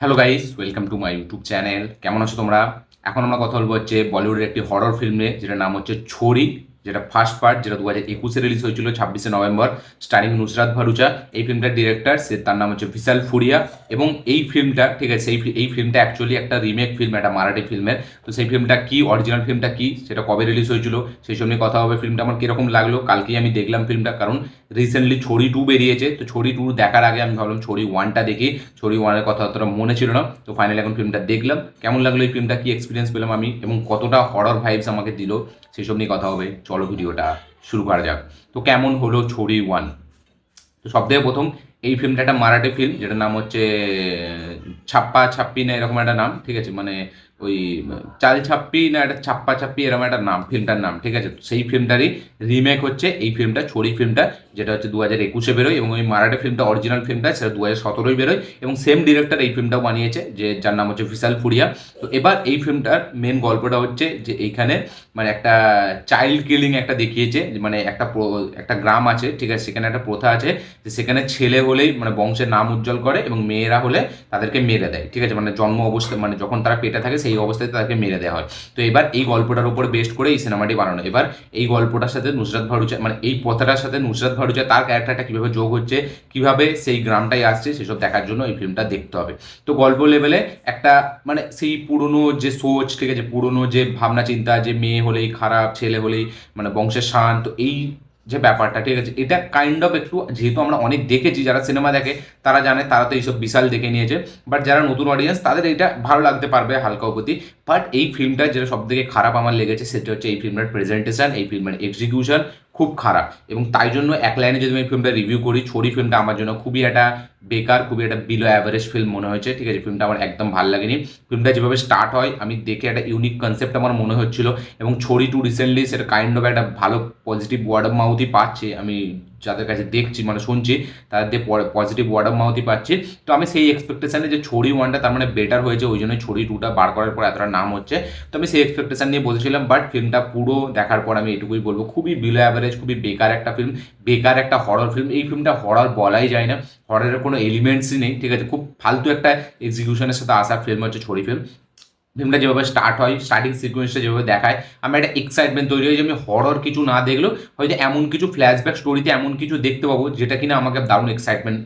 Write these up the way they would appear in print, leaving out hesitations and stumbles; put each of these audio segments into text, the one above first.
Hello guys, welcome to my YouTube channel. কেমন আছো তোমরা? এখন আমরা কথা বলবো হচ্ছে বলিউডের একটি হরর ফিল্মে, যেটার নাম হচ্ছে ছোড়ি। যেটা ফার্স্ট পার্ট, যেটা 2021-এ রিলিজ হয়েছিল 26শে নভেম্বর, স্টারিং নুসরাত ভরুচা। এই ফিল্মটার ডিরেক্টর তার নাম হচ্ছে ভিশাল ফুরিয়া। এবং এই ফিল্মটা, ঠিক আছে, এই ফিল্মটা অ্যাকচুয়ালি একটা রিমেক ফিল্ম, একটা মারাঠি ফিল্মের। তো সেই ফিল্মটা কি, অরিজিনাল ফিল্মটা কি, সেটা কবে রিলিজ হয়েছিল, সেই সব নিয়ে কথা হবে। ফিল্মটা আমার কিরকম লাগলো, কালকেই আমি দেখলাম ফিল্মটা, কারণ রিসেন্টলি ছোড়ি 2 বেরিয়েছে। তো ছোড়ি 2 দেখার আগে আমি ভাবলাম ছোড়ি 1টা দেখি। ছোড়ি 1-এর কথা অতটা মনে ছিল না। তো ফাইনালি এখন ফিল্মটা দেখলাম, কেমন লাগলো এই ফিল্মটা, কি এক্সপিরিয়েন্স পেলাম আমি, এবং কতটা হরর ভাইবস আমাকে দিল, সেসব নিয়ে কথা হবে। চলো ভিডিওটা শুরু করা যাক। তো কেমন হলো ছোড়ি 1? তো সব থেকে প্রথম, এই ফিল্মটা একটা মারাঠি ফিল্ম, যেটার নাম হচ্ছে ছাপ্পা ছাপ্পি না এরকম একটা নাম, ঠিক আছে, মানে ওই চাল ছাপ্পি না একটা ছাপ্পা ছাপ্পি এরকম একটা নাম ফিল্মটার নাম, ঠিক আছে। তো সেই ফিল্মটারই রিমেক হচ্ছে এই ফিল্মটা, ছোড়ি ফিল্মটা, যেটা হচ্ছে 2021-এ বেরোয়। এবং ওই মারাঠি ফিল্মটা, অরিজিনাল ফিল্মটা, সেটা 2017-ই বেরোয়। এবং সেম ডিরেক্টর এই ফিল্মটাও বানিয়েছে, যার নাম হচ্ছে ভিশাল ফুরিয়া। তো এবার এই ফিল্মটার মেন গল্পটা হচ্ছে যে এইখানে মানে একটা চাইল্ড কিলিং একটা দেখিয়েছে, মানে একটা গ্রাম আছে, ঠিক আছে, সেখানে একটা প্রথা আছে যে সেখানে ছেলে হলেই মানে বংশের নাম উজ্জ্বল করে, এবং মেয়েরা হলে তাদেরকে মেরে দেয়, ঠিক আছে, মানে জন্ম অবস্থা, মানে যখন তারা পেটে থাকে সেই অবস্থায় তাদেরকে মেরে দেওয়া হয়। তো এবার এই গল্পটার উপর বেস্ট করে এই সিনেমাটি বানানো। এবার এই গল্পটার সাথে নুসরাত ভরুচা, মানে এই প্রথাটার সাথে নুসরাত ভরুচা তার ক্যারেক্টারটা কীভাবে যোগ হচ্ছে, কীভাবে সেই গ্রামটাই আসছে, সেসব দেখার জন্য এই ফিল্মটা দেখতে হবে। তো গল্প লেভেলে একটা মানে সেই পুরনো যে সোচ, ঠিক আছে, পুরনো যে ভাবনা চিন্তা, যে মেয়ে হলেই খারাপ, ছেলে হলেই মানে বংশের শান, তো এই যে ব্যাপারটা, ঠিক আছে, এটা কাইন্ড অফ একটু, যেহেতু আমরা অনেক দেখেছি, যারা সিনেমা দেখে তারা জানে, তারা তো এইসব বিশাল দেখে নিয়েছে। বাট যারা নতুন অডিয়েন্স, তাদের এটা ভালো লাগতে পারবে হালকা অগতি। বাট এই ফিল্মটা যেটা সব থেকে খারাপ আমার লেগেছে, সেটা হচ্ছে এই ফিল্মের প্রেজেন্টেশন, এই ফিল্মের এক্সিকিউশন খুব খারাপ। এবং তাই জন্য এক লাইনে যদি আমি এই ফিল্মটা রিভিউ করি, ছোড়ি ফিল্মটা আমার জন্য খুবই একটা বেকার, খুবই একটা বিলো অ্যাভারেজ ফিল্ম মনে হয়েছে, ঠিক আছে। ফিল্মটা আমার একদম ভালো লাগেনি। ফিল্মটা যেভাবে স্টার্ট হয়, আমি দেখে একটা ইউনিক কনসেপ্ট আমার মনে হচ্ছিল। এবং ছোড়ি 2 রিসেন্টলি সেটা কাইন্ড অফ একটা ভালো পজিটিভ ওয়ার্ড অফ মাউথই পাচ্ছে, আমি যাদের কাছে দেখছি, মানে শুনছি, তাদের দিয়ে পজিটিভ ওয়ার্ড অফ মাউথই পাচ্ছি। তো আমি সেই এক্সপেকটেশনে যে ছোড়ি 1টা তার মানে বেটার হয়েছে, ওই জন্যই ছোড়ি 2টা বার করার পর এতটা নাম হচ্ছে। তো আমি সেই এক্সপেকটেশন নিয়ে বসেছিলাম। বাট ফিল্মটা পুরো দেখার পর আমি এটুকুই বলবো, খুবই বিলো অ্যাভারেজ, খুবই বেকার একটা ফিল্ম, বেকার একটা হরর ফিল্ম। এই ফিল্মটা হরর বলাই যায় না, হররের কোনো এলিমেন্টসই নেই, ঠিক আছে। খুব ফালতু একটা এক্সিকিউশনের সাথে আসা ফিল্ম হচ্ছে ছোড়ি ফিল্ম। ফিল্মটা যেভাবে স্টার্ট হয়, স্টার্টিং সিকোয়েন্সটা যেভাবে দেখায়, আমার একটা এক্সাইটমেন্ট তৈরি হয় যে আমি হরর কিছু না দেখলেও হয়তো এমন কিছু ফ্ল্যাশব্যাক স্টোরিতে এমন কিছু দেখতে পাবো যেটা কিনা আমাকে দারুণ এক্সাইটমেন্ট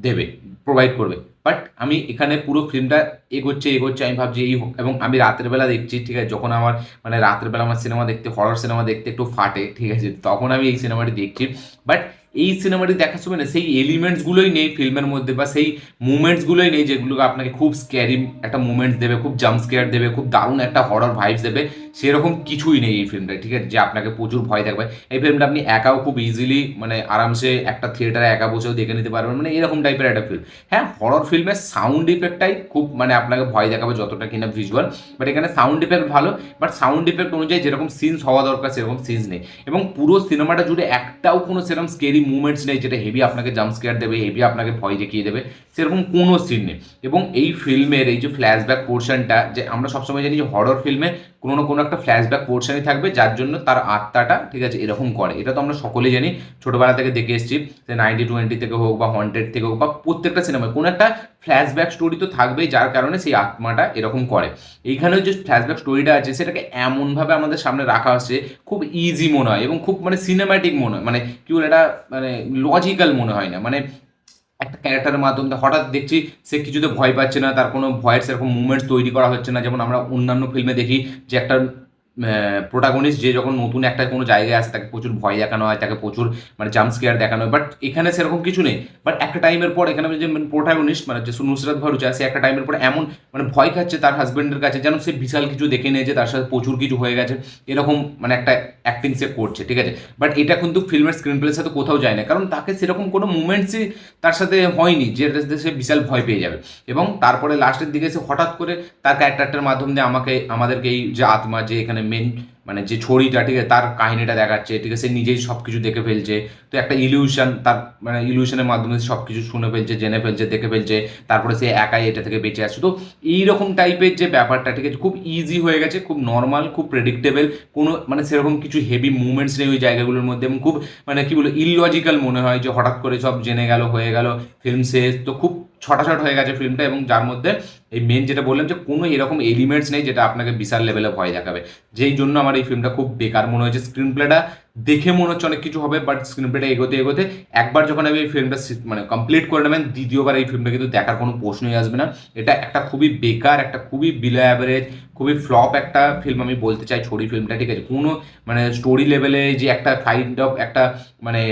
দেবে, প্রোভাইড করবে। বাট আমি এখানে পুরো ফিল্মটা এগোচ্ছে এগোচ্ছে, আমি ভাবছি এই হোক। এবং আমি রাতের বেলা দেখছি, ঠিক আছে, যখন আমার মানে রাতের বেলা আমার সিনেমা দেখতে, হরর সিনেমা দেখতে একটু ফাটে, ঠিক আছে, তখন আমি এই সিনেমাটি দেখছি। বাট এই সিনেমাটি দেখার সময় না সেই এলিমেন্টসগুলোই নেই ফিল্মের মধ্যে, বা সেই মুমেন্টসগুলোই নেই যেগুলো আপনাকে খুব স্ক্যারি একটা মুমেন্টস দেবে, খুব জাম্প স্কেয়ার দেবে, খুব দারুণ একটা হরর ভাইবস দেবে। সেরকম কিছুই নেই এই ফিল্মটায়, ঠিক আছে, যে আপনাকে প্রচুর ভয় থাকবে। এই ফিল্মটা আপনি একাও খুব ইজিলি মানে আরামসে একটা থিয়েটারে একা বসেও দেখে নিতে পারবেন, মানে এরকম টাইপের একটা ফিল্ম। হ্যাঁ, হরর ফিল্মের সাউন্ড ইফেক্টটাই খুব মানে আপনাকে ভয় দেখাবে যতটা কিনা ভিজুয়াল। বাট এখানে সাউন্ড ইফেক্ট ভালো, বাট সাউন্ড ইফেক্ট অনুযায়ী যেরকম সিনস হওয়া দরকার সেরকম সিনস নেই। এবং পুরো সিনেমাটা জুড়ে একটাও কোনো সেরকম স্কেরি মুভমেন্টস নেই যেটা হেভি আপনাকে জাম্প স্কেয়ার দেবে, হেভি আপনাকে ভয় দেখিয়ে দেবে, সেরকম কোনো সিন নেই। এবং এই ফিল্মের এই যে ফ্ল্যাশব্যাক পোর্শনটা, যে আমরা সবসময় জানি যে হরর ফিল্মে কোনো না কোনো একটা ফ্ল্যাশব্যাক পোর্শনই থাকবে, যার জন্য তার আত্মাটা, ঠিক আছে, এরকম করে। এটা তো আমরা সকলেই জানি, ছোটোবেলা থেকে দেখে এসেছি, সে 90-20 থেকে হোক বা হন্টেড থেকে হোক, বা প্রত্যেকটা সিনেমায় কোনো একটা ফ্ল্যাশব্যাক স্টোরি তো থাকবেই, যার কারণে সেই আত্মাটা এরকম করে। এইখানেও যে ফ্ল্যাশব্যাক স্টোরিটা আছে, সেটাকে এমনভাবে আমাদের সামনে রাখা হচ্ছে, খুব ইজি মনে হয় এবং খুব মানে সিনেম্যাটিক মনে হয়, মানে কি বলে এটা, মানে লজিক্যাল মনে হয় না। মানে একটা ক্যারেক্টারের মাধ্যমে হঠাৎ দেখছি সে কিছুতে ভয় পাচ্ছে না, তার কোনো ভয়ের সেরকম মুভমেন্টস তৈরি করা হচ্ছে না, যেমন আমরা অন্যান্য ফিল্মে দেখি যে একটা প্রোটাগনিস্ট যে যখন নতুন একটা কোনো জায়গায় আসে তাকে প্রচুর ভয় দেখানো হয়, তাকে প্রচুর মানে জাম্প স্কেয়ার দেখানো হয়। বাট এখানে সেরকম কিছু নেই। বাট একটা টাইমের পর এখানে যে প্রোটাগনিস্ট মানে যে নুসরাত ভরুচা, সে একটা টাইমের পর এমন মানে ভয় খাচ্ছে তার হাজবেন্ডের কাছে, যেন সে বিশাল কিছু দেখে নিয়েছে, তার সাথে প্রচুর কিছু হয়ে গেছে, এরকম মানে একটা অ্যাক্টিং সে করছে, ঠিক আছে। বাট এটা কিন্তু ফিল্মের স্ক্রিন প্লের সাথে কোথাও যায় না, কারণ তাকে সেরকম কোনো মুভমেন্টসই তার সাথে হয়নি যেটাতে সে বিশাল ভয় পেয়ে যাবে। এবং তারপরে লাস্টের দিকে সে হঠাৎ করে তার ক্যারেক্টারটার মাধ্যম দিয়ে আমাদেরকে এই যে আত্মা, যে এখানে মেন মানে যে ছড়িটা, ঠিক আছে, তার কাহিনীটা দেখাচ্ছে, ঠিক আছে, সে নিজেই সব কিছু দেখে ফেলছে। তো একটা ইলিউশন, তার মানে ইলিউশনের মাধ্যমে সব কিছু শুনে ফেলছে, জেনে ফেলছে, দেখে ফেলছে, তারপরে সে একাই এটা থেকে বেঁচে আসছে। তো এইরকম টাইপের যে ব্যাপারটা, ঠিক আছে, খুব ইজি হয়ে গেছে, খুব নর্মাল, খুব প্রেডিক্টেবল, কোনো মানে সেরকম কিছু হেভি মুভমেন্টস নেই ওই জায়গাগুলোর মধ্যে। এবং খুব মানে কি বলে ইললজিক্যাল মনে হয় যে হঠাৎ করে সব জেনে গেল, হয়ে গেল, ফিল্ম শেষ। তো খুব ছটাছট হয়ে গেছে ফিল্মটা, এবং যার মধ্যে এই মেন যেটা বললাম যে কোনো এরকম এলিমেন্টস নেই যেটা আপনাকে বিশাল লেভেলে ভয় দেখাবে, যেই জন্য আমার এই ফিল্মটা খুব বেকার মনে হয়েছে। স্ক্রিন প্লেটা দেখে মনে হচ্ছে অনেক কিছু হবে, বাট স্ক্রিন প্লেটা এগোতে এগোতে একবার যখন আমি এই ফিল্মটা মানে কমপ্লিট করে নেবেন, দ্বিতীয়বার এই ফিল্মটা কিন্তু দেখার কোনো প্রশ্নই আসবে না। এটা একটা খুবই বেকার, একটা খুবই বিলো অ্যাভারেজ, খুবই ফ্লপ একটা ফিল্ম আমি বলতে চাই ছড়ি ফিল্মটা, ঠিক আছে। কোনো মানে স্টোরি লেভেলে যে একটা কাইন্ড অফ একটা মানে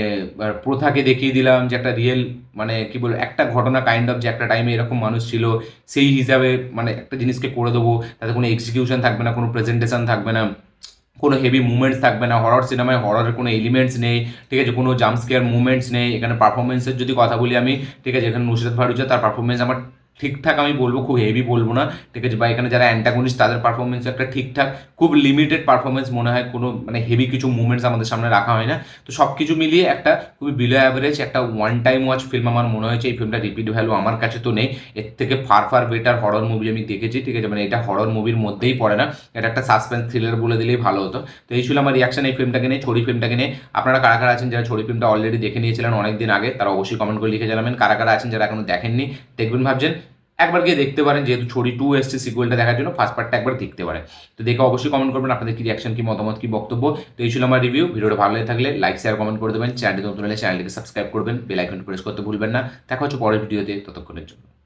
প্রথাকে দেখিয়ে দিলাম যে একটা রিয়েল মানে কি বলবো একটা ঘটনা কাইন্ড অফ যে একটা টাইমে এরকম মানুষ ছিল সেই হিসাবে মানে একটা জিনিসকে করে দেবো, তাতে কোনো এক্সিকিউশন থাকবে না, কোনো প্রেজেন্টেশন থাকবে না, কোনো হেভি মুভমেন্টস থাকবে না, হরর সিনেমায় হররের কোনো এলিমেন্টস নেই, ঠিক আছে, কোনো জাম্পস্কেয়ার মুভমেন্টস নেই। এখানে পারফরমেন্সের যদি কথা বলি আমি, ঠিক আছে, এখানে নুসরাত ভারুচা তার পারফরমেন্স আমার ঠিকঠাক আমি বলবো, খুব হেভি বলবো না, ঠিক আছে, বা এখানে যারা অ্যান্টাগনিস্ট তাদের পারফরমেন্স একটা ঠিকঠাক খুব লিমিটেড পারফরমেন্স মনে হয়, কোনো মানে হেভি কিছু মুভমেন্টস আমাদের সামনে রাখা হয় না। তো সব কিছু মিলিয়ে একটা খুবই বিলো অ্যাভারেজ একটা ওয়ান টাইম ওয়াচ ফিল্ম আমার মনে হয়েছে। এই ফিল্মটা রিপিট ভ্যালু আমার কাছে তো নেই, এর থেকে far far better horror movie আমি দেখেছি, ঠিক আছে, মানে এটা হরর মুভির মধ্যেই পড়ে না, এটা একটা সাসপেন্স থ্রিলার বলে দিলেই ভালো হতো। তো এই ছিল আমার রিয়াকশন এই ফিল্মটাকে নিয়ে, ছড়ি ফিল্মটাকে নিয়ে। আপনারা কারা কারা আছেন যারা ছড়ি ফিল্মটা অলরেডি দেখে নিয়েছিলেন অনেকদিন আগে, তারা অবশ্যই কমেন্ট করে লিখে জানাবেন। কারা কারা আছেন যারা এখনো দেখেননি, দেখবেন ভাবছেন, একবার গিয়ে দেখতে পারেন, যেহেতু ছড়ি 2 এসছে সিকুয়েলটা দেখার জন্য, ফার্স্ট পার্টটা একবার দেখতে পারেন। তো দেখে অবশ্যই কমেন্ট করবেন আপনাদের কি রিয়াকশন, কি মতামত, কি বক্তব্য। তো এই ছিল আমার রিভিউ। ভিডিওটা ভালো লেগে থাকলে লাইক শেয়ার কমেন্ট করে দেবেন, চ্যানেলটি নতুন হলে চ্যানেলটিকে সাবস্ক্রাইব করবেন, বেল আইকন প্রেস করতে ভুলবেন না। দেখা হচ্ছে পরের ভিডিওতে, ততক্ষণের জন্য।